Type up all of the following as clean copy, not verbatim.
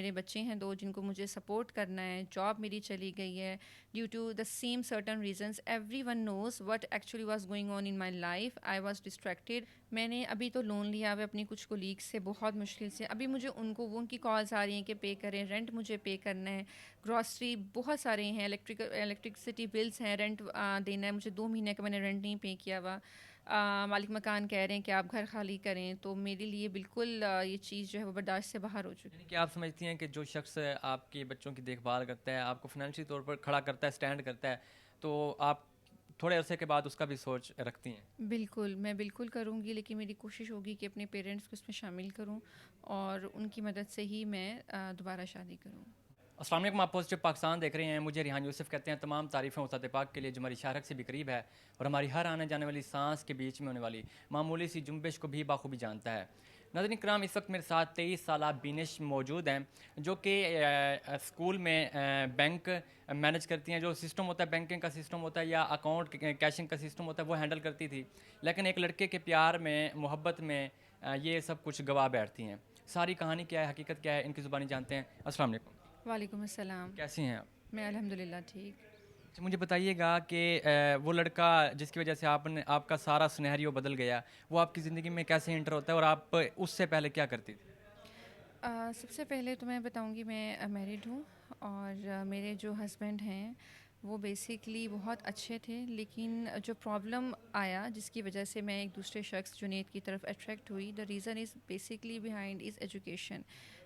میرے بچے ہیں 2 جن کو مجھے سپورٹ کرنا ہے. جاب میری چلی گئی ہے due to the same certain reasons. Everyone knows what actually was going on in my life. I was distracted. میں نے ابھی تو لون لیا ہوا اپنی کچھ کولیگس سے بہت مشکل سے. ابھی مجھے ان کی کالس آ رہی ہیں کہ پے کریں, رینٹ مجھے پے کرنا ہے, گراسری بہت سارے ہیں, الیکٹرسٹی بلس ہیں, رینٹ دینا ہے مجھے. 2 مہینے کا میں نے رینٹ نہیں پے کیا ہوا. مالک مکان کہہ رہے ہیں کہ آپ گھر خالی کریں. تو میرے لیے بالکل یہ چیز جو ہے وہ برداشت سے باہر ہو چکی. یعنی کہ آپ سمجھتی ہیں کہ جو شخص آپ کے بچوں کی دیکھ بھال کرتا ہے, آپ کو فائنینشلی طور پر کھڑا کرتا ہے, اسٹینڈ کرتا ہے, تو آپ تھوڑے عرصے کے بعد اس کا بھی سوچ رکھتی ہیں؟ بالکل, میں بالکل کروں گی, لیکن میری کوشش ہوگی کہ اپنے پیرنٹس کو اس میں شامل کروں اور ان کی مدد سے ہی میں دوبارہ شادی کروں. السلام علیکم, آپ پازیٹیو پاکستان دیکھ رہے ہیں. مجھے ریحان یوسف کہتے ہیں. تمام تعریفیں وسعت پاک کے لیے جو ہماری شارک سے بھی قریب ہے اور ہماری ہر آنے جانے والی سانس کے بیچ میں ہونے والی معمولی سی جنبش کو بھی بخوبی جانتا ہے. ناظرین کرام, اس وقت میرے ساتھ 23 سالہ بینش موجود ہیں جو کہ اسکول میں بینک مینج کرتی ہیں. جو سسٹم ہوتا ہے بینکنگ کا سسٹم ہوتا ہے یا اکاؤنٹ کیشنگ کا سسٹم ہوتا ہے وہ ہینڈل کرتی تھی, لیکن ایک لڑکے کے پیار میں, محبت میں یہ سب کچھ گوا بیٹھتی ہیں. ساری کہانی کیا ہے, حقیقت کیا ہے, ان کی زبانی جانتے ہیں. السلام علیکم. وعلیکم السلام. کیسی ہیں آپ؟ میں الحمدللہ ٹھیک. اچھا, مجھے بتائیے گا کہ وہ لڑکا جس کی وجہ سے آپ کا سارا سنیریو بدل گیا, وہ آپ کی زندگی میں کیسے انٹر ہوتا ہے اور آپ اس سے پہلے کیا کرتی تھی؟ سب سے پہلے تو میں بتاؤں گی میں میرڈ ہوں اور میرے جو ہسبینڈ ہیں وہ بیسکلی بہت اچھے تھے, لیکن جو پرابلم آیا جس کی وجہ سے میں ایک دوسرے شخص جنید کی طرف اٹریکٹ ہوئی, the reason is basically behind is education.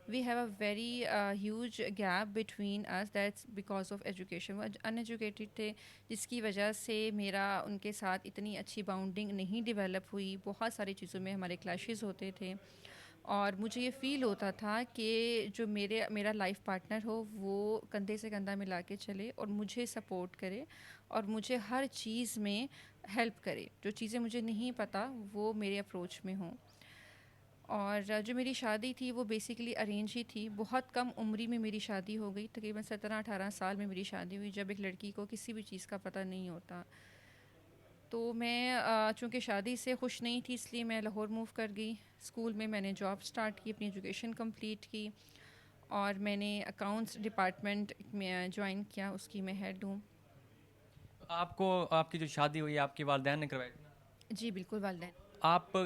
We have a very huge gap between us, that's because of education. وہ ان ایجوکیٹڈ تھے جس کی وجہ سے میرا ان کے ساتھ اتنی اچھی باؤنڈنگ نہیں ڈیولپ ہوئی. بہت ساری چیزوں میں ہمارے کلیشز ہوتے تھے اور مجھے یہ فیل ہوتا تھا کہ جو میرا لائف پارٹنر ہو وہ کندھے سے کندھا ملا کے چلے اور مجھے سپورٹ کرے اور مجھے ہر چیز میں ہیلپ کرے. جو چیزیں مجھے نہیں پتہ وہ میرے اپروچ میں ہوں. اور جو میری شادی تھی وہ بیسیکلی ارینج ہی تھی. بہت کم عمری میں میری شادی ہو گئی, تقریباً 17-18 سال میں میری شادی ہوئی, جب ایک لڑکی کو کسی بھی چیز کا پتہ نہیں ہوتا. تو میں چونکہ شادی سے خوش نہیں تھی اس لیے میں لاہور موو کر گئی. اسکول میں نے جاب سٹارٹ کی, اپنی ایجوکیشن کمپلیٹ کی اور میں نے اکاؤنٹس ڈپارٹمنٹ میں جوائن کیا, اس کی میں ہیڈ ہوں. آپ کو آپ کی جو شادی ہوئی آپ کے والدین نے کروائی تھی؟ جی بالکل, والدین. آپ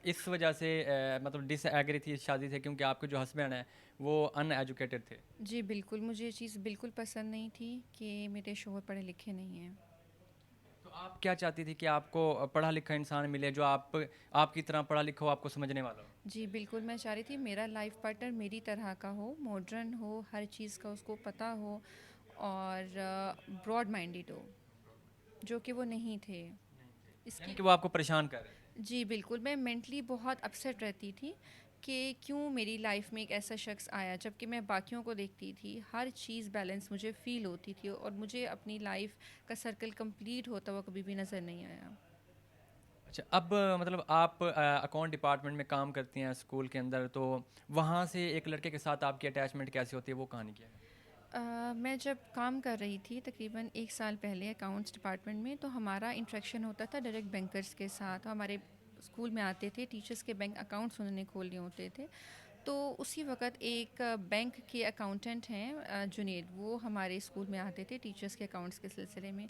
اس وجہ سے مطلب ڈس ایگری تھی اس شادی سے کیونکہ آپ کے جو ہسبینڈ ہیں وہ ان ایجوکیٹڈ تھے؟ جی بالکل, مجھے یہ چیز بالکل پسند نہیں تھی کہ میرے شوہر پڑھے لکھے نہیں ہیں. تو آپ کیا چاہتی تھی کہ آپ کو پڑھا لکھا انسان ملے جو آپ کی طرح پڑھا لکھا ہو, آپ کو سمجھنے والا ہو؟ جی بالکل, میں چاہ رہی تھی میرا لائف پارٹنر میری طرح کا ہو, ماڈرن ہو, ہر چیز کا اس کو پتہ ہو اور براڈ مائنڈیڈ ہو, جو کہ وہ نہیں تھے. اس یعنی کی کہ وہ آپ کو پریشان کر رہے تھے؟ جی بالکل, میں مینٹلی بہت اپسیٹ رہتی تھی کہ کیوں میری لائف میں ایک ایسا شخص آیا, جب کہ میں باقیوں کو دیکھتی تھی ہر چیز بیلنس مجھے فیل ہوتی تھی اور مجھے اپنی لائف کا سرکل کمپلیٹ ہوتا ہوا کبھی بھی نظر نہیں آیا. اچھا, اب مطلب آپ اکاؤنٹ ڈپارٹمنٹ میں کام کرتی ہیں اسکول کے اندر, تو وہاں سے ایک لڑکے کے ساتھ آپ کی اٹیچمنٹ کیسی ہوتی ہے, وہ کہانی کیا ہے؟ میں جب کام کر رہی تھی تقریباً 1 سال پہلے اکاؤنٹس ڈپارٹمنٹ میں, تو ہمارا انٹریکشن ہوتا تھا ڈائریکٹ بینکرز کے ساتھ. ہمارے اسکول میں آتے تھے ٹیچرس کے بینک اکاؤنٹس انہوں نے کھولنے ہوتے تھے. تو اسی وقت ایک بینک کے اکاؤنٹنٹ ہیں جنید, وہ ہمارے اسکول میں آتے تھے ٹیچرس کے اکاؤنٹس کے سلسلے میں.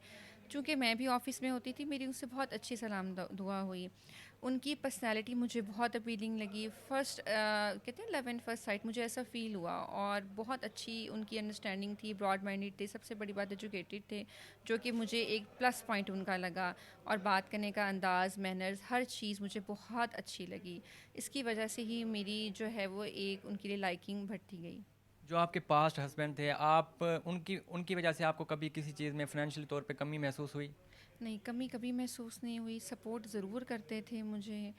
چونکہ میں بھی آفس میں ہوتی تھی, میری ان سے بہت اچھی سلام دعا ہوئی. ان کی پرسنالٹی مجھے بہت اپیلنگ لگی. کہتے ہیں لو اینڈ فرسٹ سائٹ, مجھے ایسا فیل ہوا. اور بہت اچھی ان کی انڈرسٹینڈنگ تھی, براڈ مائنڈیڈ تھے, سب سے بڑی بات ایجوکیٹڈ تھے, جو کہ مجھے ایک پلس پوائنٹ ان کا لگا. اور بات کرنے کا انداز, مینرز, ہر چیز مجھے بہت اچھی لگی. اس کی وجہ سے ہی میری جو ہے وہ ایک ان کے لیے لائکنگ بڑھتی گئی. جو آپ کے پاسٹ ہسبینڈ تھے, آپ ان کی وجہ سے آپ کو کبھی کسی چیز میں فائنینشیل طور پہ کمی محسوس ہوئی؟ نہیں, کمی کبھی محسوس نہیں ہوئی. سپورٹ ضرور کرتے تھے مجھے,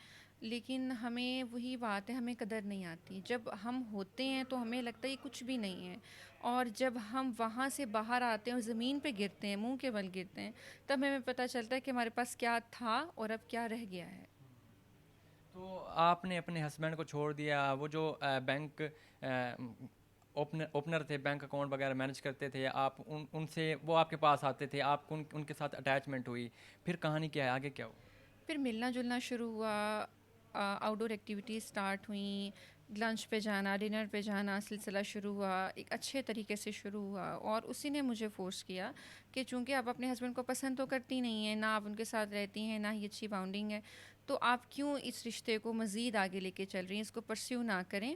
لیکن ہمیں وہی بات ہے, ہمیں قدر نہیں آتی. جب ہم ہوتے ہیں تو ہمیں لگتا ہے یہ کچھ بھی نہیں ہے, اور جب ہم وہاں سے باہر آتے ہیں اور زمین پہ گرتے ہیں, منہ کے بل گرتے ہیں, تب ہمیں پتہ چلتا ہے کہ ہمارے پاس کیا تھا اور اب کیا رہ گیا ہے. تو آپ نے اپنے ہسبینڈ کو چھوڑ دیا, وہ جو بینک اوپنر تھے, بینک اکاؤنٹ وغیرہ مینیج کرتے تھے, آپ ان سے, وہ آپ کے پاس آتے تھے, آپ کو ان کے ساتھ اٹیچمنٹ ہوئی, پھر کہانی کیا ہے, آگے کیا ہوا؟ پھر ملنا جلنا شروع ہوا, آؤٹ ڈور ایکٹیویٹیز سٹارٹ ہوئیں, لنچ پہ جانا، ڈنر پہ جانا سلسلہ شروع ہوا، ایک اچھے طریقے سے شروع ہوا، اور اسی نے مجھے فورس کیا کہ چونکہ آپ اپنے ہسبینڈ کو پسند تو کرتی نہیں ہیں، نہ آپ ان کے ساتھ رہتی ہیں، نہ ہی اچھی باؤنڈنگ ہے، تو آپ کیوں اس رشتے کو مزید آگے لے کے چل رہی ہیں، اس کو پرسیو نہ کریں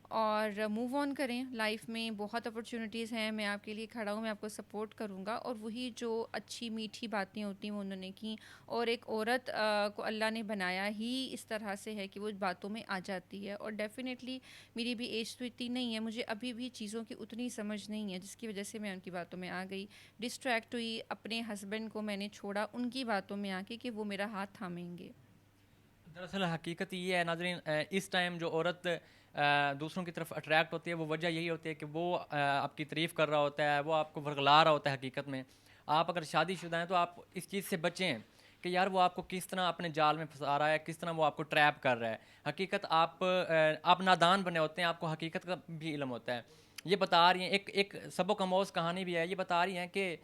اور موو آن کریں. لائف میں بہت اپرچونیٹیز ہیں، میں آپ کے لیے کھڑا ہوں، میں آپ کو سپورٹ کروں گا. اور وہی جو اچھی میٹھی باتیں ہوتی ہیں وہ انہوں نے کی. اور ایک عورت کو اللہ نے بنایا ہی اس طرح سے ہے کہ وہ باتوں میں آ جاتی ہے. اور ڈیفینیٹلی میری بھی ایج تو اتنی نہیں ہے، مجھے ابھی بھی چیزوں کی اتنی سمجھ نہیں ہے، جس کی وجہ سے میں ان کی باتوں میں آ گئی، ڈسٹریکٹ ہوئی. اپنے ہسبینڈ کو میں نے چھوڑا ان کی باتوں میں آ کے کہ وہ میرا ہاتھ تھامیں گے. دراصل حقیقت یہ ہے ناظرین، اس ٹائم جو عورت دوسروں کی طرف اٹریکٹ ہوتی ہے وہ وجہ یہی ہوتی ہے کہ وہ آپ کی تعریف کر رہا ہوتا ہے، وہ آپ کو ورغلا رہا ہوتا ہے. حقیقت میں آپ اگر شادی شدہ ہیں تو آپ اس چیز سے بچیں کہ یار وہ آپ کو کس طرح اپنے جال میں پھنسا رہا ہے، کس طرح وہ آپ کو ٹریپ کر رہا ہے. حقیقت آپ نادان بنے ہوتے ہیں، آپ کو حقیقت کا بھی علم ہوتا ہے. یہ بتا رہی ہیں، ایک سبق آموز کہانی بھی ہے، یہ بتا رہی ہیں کہ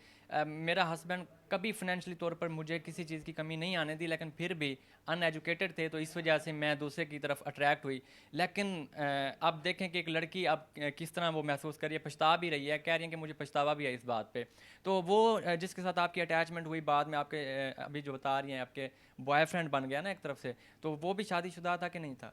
میرا ہسبینڈ کبھی فائنینشلی طور پر مجھے کسی چیز کی کمی نہیں آنے دی، لیکن پھر بھی ان ایجوکیٹڈ تھے تو اس وجہ سے میں دوسرے کی طرف اٹریکٹ ہوئی. لیکن اب دیکھیں کہ ایک لڑکی اب کس طرح وہ محسوس کر رہی ہے، پچھتا بھی رہی ہے، کہہ رہی ہیں کہ مجھے پچھتاوا بھی ہے اس بات پہ. تو وہ جس کے ساتھ آپ کی اٹیچمنٹ ہوئی بعد میں، آپ کے ابھی جو بتا رہی ہیں آپ کے بوائے فرینڈ بن گیا نا ایک طرف سے، تو وہ بھی شادی شدہ تھا کہ نہیں تھا؟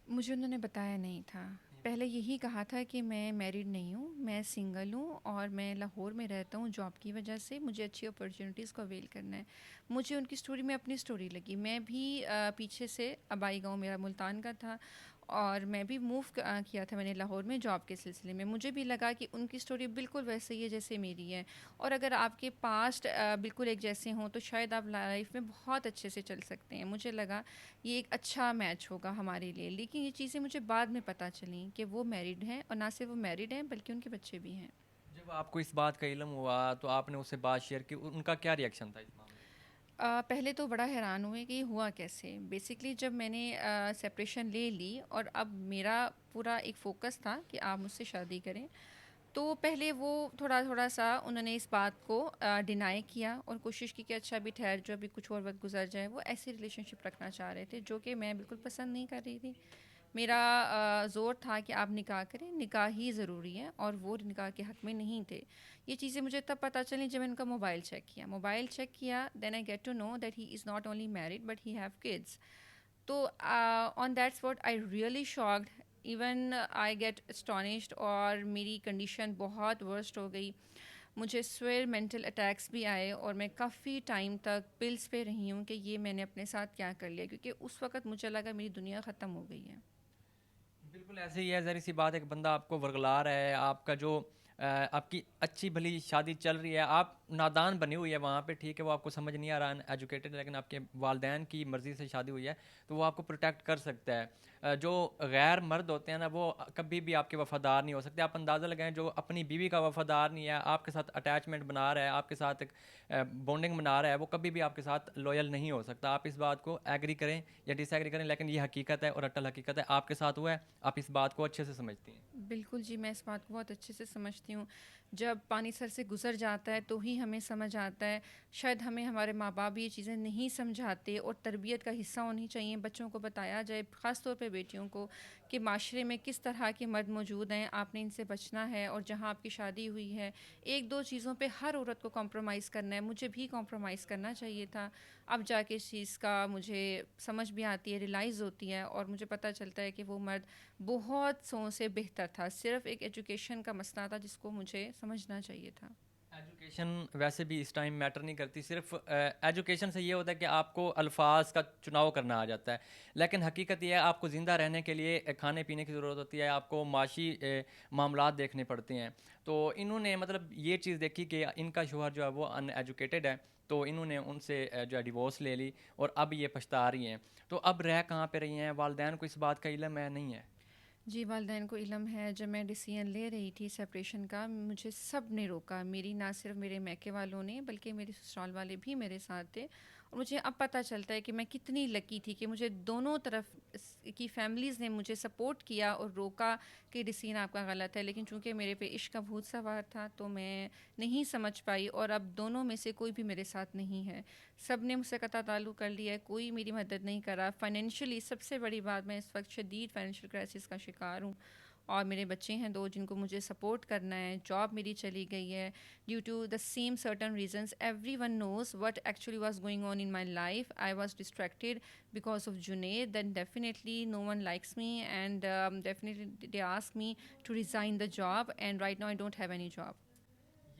مجھے انہوں نے بتایا نہیں تھا. پہلے یہی کہا تھا کہ میں میریڈ نہیں ہوں، میں سنگل ہوں اور میں لاہور میں رہتا ہوں جاب کی وجہ سے، مجھے اچھی اپرچونیٹیز کو اویل کرنا ہے. مجھے ان کی سٹوری میں اپنی سٹوری لگی. میں بھی پیچھے سے آبائی گاؤں میرا ملتان کا تھا اور میں بھی موو کیا تھا میں نے لاہور میں جاب کے سلسلے میں. مجھے بھی لگا کہ ان کی سٹوری بالکل ویسے ہی ہے جیسے میری ہے، اور اگر آپ کے پاسٹ بالکل ایک جیسے ہوں تو شاید آپ لائف میں بہت اچھے سے چل سکتے ہیں. مجھے لگا یہ ایک اچھا میچ ہوگا ہمارے لیے. لیکن یہ چیزیں مجھے بعد میں پتہ چلیں کہ وہ میریڈ ہیں، اور نہ صرف وہ میریڈ ہیں بلکہ ان کے بچے بھی ہیں. جب آپ کو اس بات کا علم ہوا تو آپ نے اس سے بات شیئر کی، ان کا کیا ریئیکشن تھا اس معاملے میں؟ پہلے تو بڑا حیران ہوئے کہ یہ ہوا کیسے. بیسکلی جب میں نے سپریشن لے لی اور اب میرا پورا ایک فوکس تھا کہ آپ مجھ سے شادی کریں، تو پہلے وہ تھوڑا سا انہوں نے اس بات کو ڈینائی کیا اور کوشش کی کہ اچھا بھی ٹھہر جو ابھی کچھ اور وقت گزر جائے. وہ ایسی ریلیشن شپ رکھنا چاہ رہے تھے جو کہ میں بالکل پسند نہیں کر رہی تھی. میرا زور تھا کہ آپ نکاح کریں، نکاح ہی ضروری ہے، اور وہ نکاح کے حق میں نہیں تھے. یہ چیزیں مجھے تب پتہ چلیں جب میں ان کا موبائل چیک کیا then I get to know that he is not only married but he have kids. تو on that spot I really shocked, even I get astonished, اور میری کنڈیشن بہت ورسٹ ہو گئی. مجھے سویئر مینٹل اٹیکس بھی آئے اور میں کافی ٹائم تک پلس پہ رہی ہوں کہ یہ میں نے اپنے ساتھ کیا کر لیا، کیونکہ اس وقت مجھے لگا میری دنیا ختم ہو گئی ہے. بالکل ایسے ہی ہے، ظاہر سی بات ہے کہ بندہ آپ کو ورغلا رہا ہے، آپ کا جو آپ کی اچھی بھلی شادی چل رہی ہے، آپ نادان بنی ہوئی ہے وہاں پہ، ٹھیک ہے وہ آپ کو سمجھ نہیں آ رہا ایجوکیٹڈ، لیکن آپ کے والدین کی مرضی سے شادی ہوئی ہے تو وہ آپ کو پروٹیکٹ کر سکتا ہے. جو غیر مرد ہوتے ہیں نا وہ کبھی بھی آپ کے وفادار نہیں ہو سکتے. آپ اندازہ لگائیں جو اپنی بیوی کا وفادار نہیں ہے، آپ کے ساتھ اٹیچمنٹ بنا رہا ہے، آپ کے ساتھ ایک بونڈنگ بنا رہا ہے، وہ کبھی بھی آپ کے ساتھ لوئل نہیں ہو سکتا. آپ اس بات کو ایگری کریں یا ڈس ایگری کریں، لیکن یہ حقیقت ہے اور اٹل حقیقت ہے، آپ کے ساتھ ہوا ہے، آپ اس بات کو اچھے سے سمجھتی ہیں. بالکل جی، میں اس بات کو بہت اچھے سے سمجھتی ہوں. جب پانی سر سے گزر جاتا ہے تو ہی ہمیں سمجھ آتا ہے. شاید ہمیں ہمارے ماں باپ یہ چیزیں نہیں سمجھاتے، اور تربیت کا حصہ ہونی چاہیے. بچوں کو بتایا جائے، خاص طور پہ بیٹیوں کو، کہ معاشرے میں کس طرح کے مرد موجود ہیں، آپ نے ان سے بچنا ہے. اور جہاں آپ کی شادی ہوئی ہے، ایک دو چیزوں پہ ہر عورت کو کمپرومائز کرنا ہے. مجھے بھی کمپرومائز کرنا چاہیے تھا. اب جا کے اس چیز کا مجھے سمجھ بھی آتی ہے، ریلائز ہوتی ہے، اور مجھے پتہ چلتا ہے کہ وہ مرد بہت سو سے بہتر تھا. صرف ایک ایجوکیشن کا مسئلہ تھا جس کو مجھے سمجھنا چاہیے تھا. ایجوکیشن ویسے بھی اس ٹائم میٹر نہیں کرتی، صرف ایجوکیشن سے یہ ہوتا ہے کہ آپ کو الفاظ کا چناؤ کرنا آ جاتا ہے، لیکن حقیقت یہ ہے آپ کو زندہ رہنے کے لیے کھانے پینے کی ضرورت ہوتی ہے، آپ کو معاشی معاملات دیکھنے پڑتے ہیں. تو انہوں نے مطلب یہ چیز دیکھی کہ ان کا شوہر جو ہے وہ ان ایجوکیٹڈ ہے، تو انہوں نے ان سے جو ہے ڈیورس لے لی اور اب یہ پچھتا رہی ہیں. تو اب رہ کہاں پہ رہی ہیں؟ والدین کو اس بات کا علم ہے نہیں ہے؟ جی، والدین کو علم ہے. جب میں ڈیسیژن لے رہی تھی سپریشن کا، مجھے سب نے روکا. میری نہ صرف میرے میکے والوں نے بلکہ میرے سسرال والے بھی میرے ساتھ تھے. اور مجھے اب پتہ چلتا ہے کہ میں کتنی لکی تھی کہ مجھے دونوں طرف کی فیملیز نے مجھے سپورٹ کیا اور روکا کہ ڈسیزن آپ کا غلط ہے، لیکن چونکہ میرے پہ عشق کا بھوت سوار تھا تو میں نہیں سمجھ پائی، اور اب دونوں میں سے کوئی بھی میرے ساتھ نہیں ہے، سب نے مجھ سے قطع تعلق کر لیا ہے، کوئی میری مدد نہیں کرا فائنینشلی. سب سے بڑی بات، میں اس وقت شدید فائنینشیل کرائسس کا شکار ہوں، اور میرے بچے ہیں 2 جن کو مجھے سپورٹ کرنا ہے، جاب میری چلی گئی ہے due to the same certain reasons. Everyone knows what actually was going on in my life. I was distracted because of Junaid, then definitely no one likes me, and definitely they ask me to resign the job, and right now I don't have any job.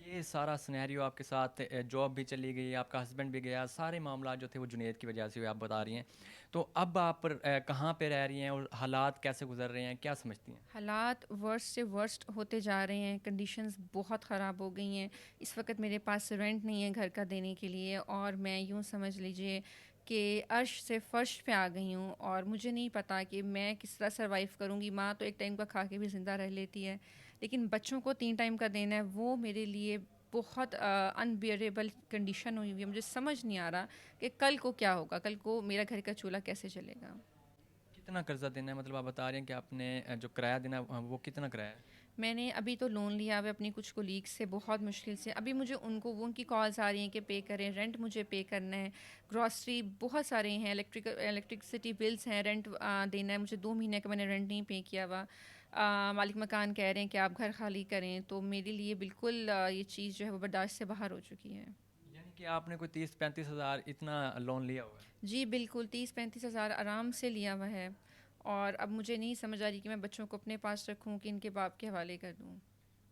یہ سارا scenario آپ کے ساتھ، job بھی چلی گئی، آپ کا ہسبینڈ بھی گیا، سارے معاملات جو تھے وہ جنید کی وجہ سے ہوئے، آپ بتا رہی ہیں. تو اب آپ کہاں پہ رہ رہی ہیں اور حالات کیسے گزر رہے ہیں، کیا سمجھتی ہیں؟ حالات ورسٹ سے ورسٹ ہوتے جا رہے ہیں، کنڈیشنز بہت خراب ہو گئی ہیں. اس وقت میرے پاس رینٹ نہیں ہے گھر کا دینے کے لیے، اور میں یوں سمجھ لیجئے کہ عرش سے فرش پہ آ گئی ہوں، اور مجھے نہیں پتا کہ میں کس طرح سروائیو کروں گی. ماں تو ایک ٹائم کا کھا کے بھی زندہ رہ لیتی ہے، لیکن بچوں کو 3 ٹائم کا دینا ہے، وہ میرے لیے بہت انبیئریبل کنڈیشن ہوئی ہوئی ہے. مجھے سمجھ نہیں آ رہا کہ کل کو کیا ہوگا، کل کو میرا گھر کا چولہا کیسے چلے گا. کتنا قرضہ دینا ہے؟ مطلب آپ بتا رہے ہیں کہ آپ نے جو کرایہ دینا ہے وہ کتنا کرایہ ہے؟ میں نے ابھی تو لون لیا ہوا اپنی کچھ کولیگ سے، بہت مشکل سے. ابھی مجھے ان کی کالز آ رہی ہیں کہ پے کریں، رینٹ مجھے پے کرنا ہے، گراسری بہت سارے ہیں، الیکٹرسٹی بلز ہیں، رینٹ دینا ہے مجھے. 2 مہینے کا میں نے رینٹ نہیں پے کیا ہوا. مالک مکان کہہ رہے ہیں کہ آپ گھر خالی کریں، تو میرے لیے بالکل یہ چیز جو ہے وہ برداشت سے باہر ہو چکی ہے. یعنی کہ آپ نے کوئی 30-35 ہزار اتنا لون لیا ہوا ہے؟ جی بالکل 30-35 ہزار آرام سے لیا ہوا ہے، اور اب مجھے نہیں سمجھ آ رہی کہ میں بچوں کو اپنے پاس رکھوں کہ ان کے باپ کے حوالے کر دوں.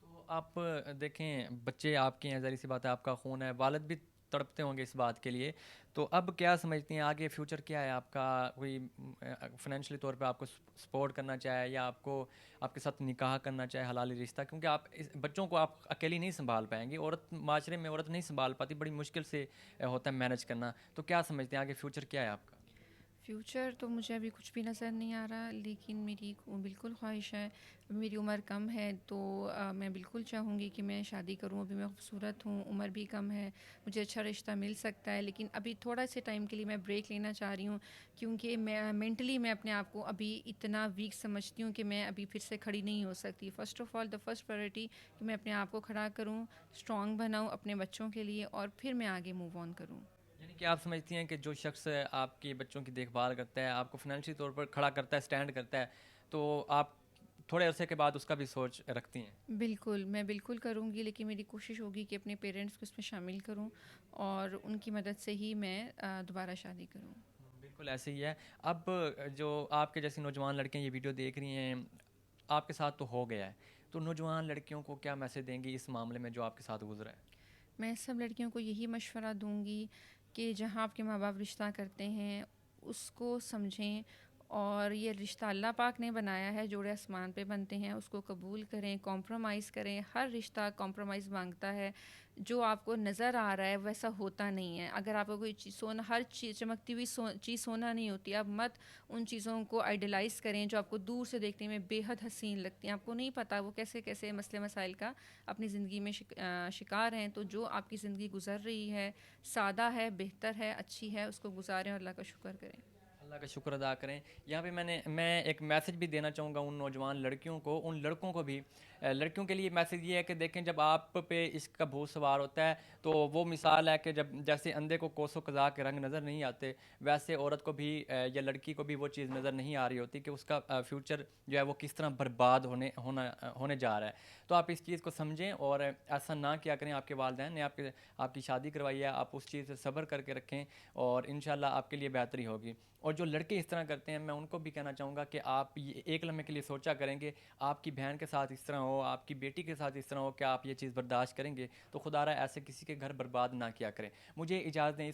تو آپ دیکھیں، بچے آپ کے ہیں، ظاہر سی بات ہے، آپ کا خون ہے، والد بھی تڑپتے ہوں گے اس بات کے لیے. تو اب کیا سمجھتی ہیں آگے فیوچر کیا ہے آپ کا؟ کوئی فائنینشلی طور پہ آپ کو سپورٹ کرنا چاہے، یا آپ کو آپ کے ساتھ نکاح کرنا چاہے، حلالی رشتہ؟ کیونکہ آپ بچوں کو آپ اکیلی نہیں سنبھال پائیں گی، عورت معاشرے میں عورت نہیں سنبھال پاتی، بڑی مشکل سے ہوتا ہے مینج کرنا. تو کیا سمجھتے ہیں آگے فیوچر کیا ہے آپ کا؟ فیوچر تو مجھے ابھی کچھ بھی نظر نہیں آ رہا، لیکن میری بالکل خواہش ہے. میری عمر کم ہے تو میں بالکل چاہوں گی کہ میں شادی کروں. ابھی میں خوبصورت ہوں، عمر بھی کم ہے، مجھے اچھا رشتہ مل سکتا ہے، لیکن ابھی تھوڑا سے ٹائم کے لیے میں بریک لینا چاہ رہی ہوں، کیونکہ میں مینٹلی میں اپنے آپ کو ابھی اتنا ویک سمجھتی ہوں کہ میں ابھی پھر سے کھڑی نہیں ہو سکتی. First of all the first priority کہ میں اپنے آپ کو کھڑا کروں، اسٹرانگ بناؤں اپنے بچوں کے لیے، اور پھر میں آگے موو آن کروں. یعنی کہ آپ سمجھتی ہیں کہ جو شخص آپ کے بچوں کی دیکھ بھال کرتا ہے، آپ کو فائنینشلی طور پر کھڑا کرتا ہے، سٹینڈ کرتا ہے، تو آپ تھوڑے عرصے کے بعد اس کا بھی سوچ رکھتی ہیں؟ بالکل میں بالکل کروں گی، لیکن میری کوشش ہوگی کہ اپنے پیرنٹس کو اس میں شامل کروں، اور ان کی مدد سے ہی میں دوبارہ شادی کروں. بالکل ایسے ہی ہے. اب جو آپ کے جیسی نوجوان لڑکیاں یہ ویڈیو دیکھ رہی ہیں، آپ کے ساتھ تو ہو گیا ہے، تو نوجوان لڑکیوں کو کیا میسج دیں گی اس معاملے میں جو آپ کے ساتھ گزرا ہے؟ میں سب لڑکیوں کو یہی مشورہ دوں گی کہ جہاں آپ کے ماں باپ رشتہ کرتے ہیں اس کو سمجھیں، اور یہ رشتہ اللہ پاک نے بنایا ہے، جوڑے آسمان پہ بنتے ہیں، اس کو قبول کریں، کمپرومائز کریں. ہر رشتہ کمپرومائز مانگتا ہے. جو آپ کو نظر آ رہا ہے ویسا ہوتا نہیں ہے. اگر آپ کو کوئی چیز سونا، ہر چیز چمکتی ہوئی چیز سونا نہیں ہوتی. آپ مت ان چیزوں کو آئیڈیلائز کریں جو آپ کو دور سے دیکھنے میں بے حد حسین لگتی ہیں. آپ کو نہیں پتہ وہ کیسے کیسے مسئلے مسائل کا اپنی زندگی میں شکار ہیں. تو جو آپ کی زندگی گزر رہی ہے سادہ ہے، بہتر ہے، اچھی ہے، اس کو گزاریں اور اللہ کا شکر کریں. اللہ کا شکر ادا کریں. یہاں پہ میں ایک میسج بھی دینا چاہوں گا ان نوجوان لڑکیوں کو، ان لڑکوں کو بھی. لڑکیوں کے لیے میسج یہ ہے کہ دیکھیں، جب آپ پہ عشق کا بھوت سوار ہوتا ہے تو وہ مثال ہے کہ جب جیسے اندھے کو کوسوں قزاق کے رنگ نظر نہیں آتے، ویسے عورت کو بھی یا لڑکی کو بھی وہ چیز نظر نہیں آ رہی ہوتی کہ اس کا فیوچر جو ہے وہ کس طرح برباد ہونے جا رہا ہے. تو آپ اس چیز کو سمجھیں اور ایسا نہ کیا کریں. آپ کے والدین نے آپ کی شادی کروائی ہے، آپ اس چیز سے صبر کر کے رکھیں، اور انشاءاللہ آپ کے لیے بہتری ہوگی. اور جو لڑکے اس طرح کرتے ہیں، میں ان کو بھی کہنا چاہوں گا کہ آپ یہ ایک لمحے کے لیے سوچا کریں کہ آپ کی بہن کے ساتھ اس طرح ہو، آپ کی بیٹی کے ساتھ اس طرح ہو، کہ آپ یہ چیز برداشت کریں گے. تو خدا رہا ایسے کسی کے گھر برباد نہ کیا کریں. مجھے اجازت دیں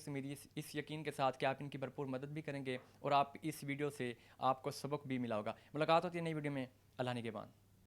اس یقین کے ساتھ کہ آپ ان کی بھرپور مدد بھی کریں گے، اور آپ اس ویڈیو سے آپ کو سبق بھی ملا ہوگا. ملاقات ہوتی ہے نئی ویڈیو میں. اللہ نگہبان.